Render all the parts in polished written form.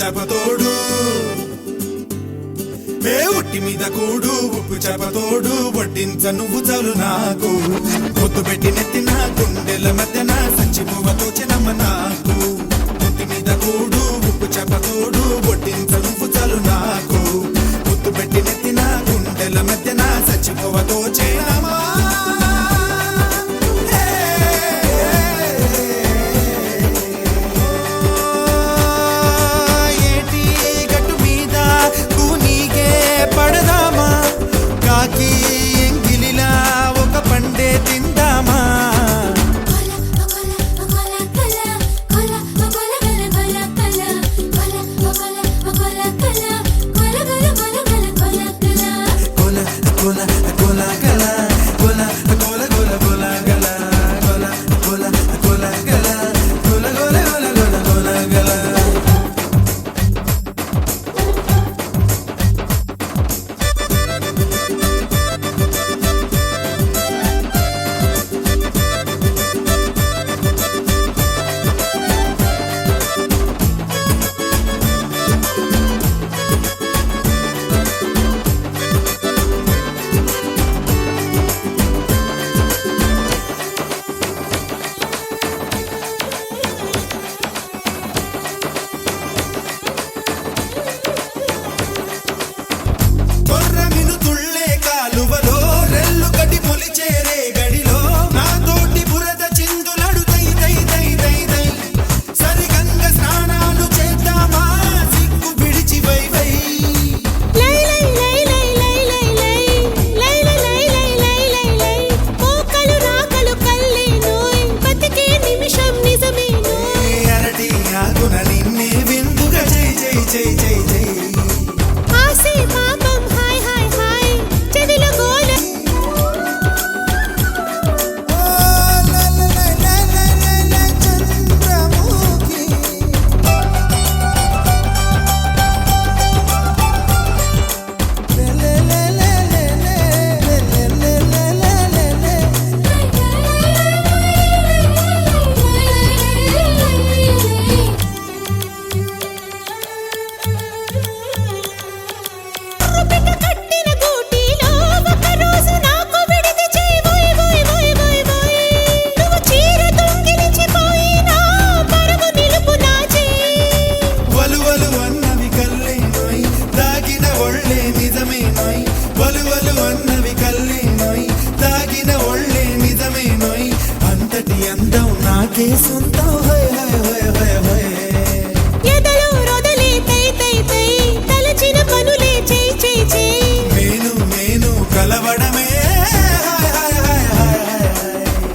చేపతోడు మే ఉట్టి మీద కూడు ఉప్పు చేపతోడు వడ్డించ నువ్వు చాలు నాకు పొద్దు పెట్టి నెత్తిన గుండెల మధ్యన సంచిపోవతో చినమ్మ నాకు ఉట్టి మీద కూడు ఉప్పు చేపతోడు వడ్డించ నువ్వు చాలు నాకు పొద్దు పెట్టి నెత్తిన గుండెల మధ్యన సంచిపోవతో చినమ్మా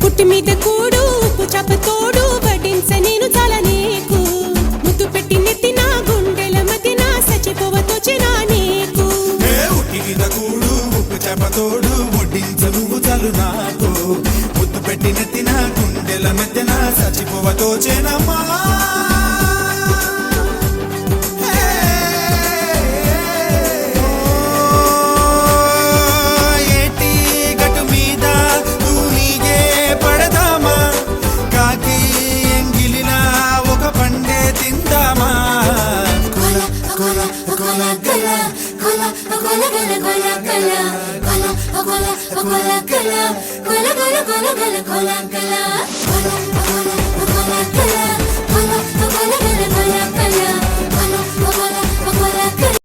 పుట్టి మీద కూడు ఉప్పు చేపతోడు వడ్డించ నేను చాలా నీకు ముద్దు పెట్టి నెత్తిన గుండెల మధ్యన సచిపోవతో చినా నీకు ఉట్టి మీద కూడు ఉప్పు చేపతోడు వడ్డించ నువ్వు చాలు నాకు ముద్దు పెట్టి నెత్తిన గుండెల మధ్యన సచిపోవతో చినమ్మా Cola,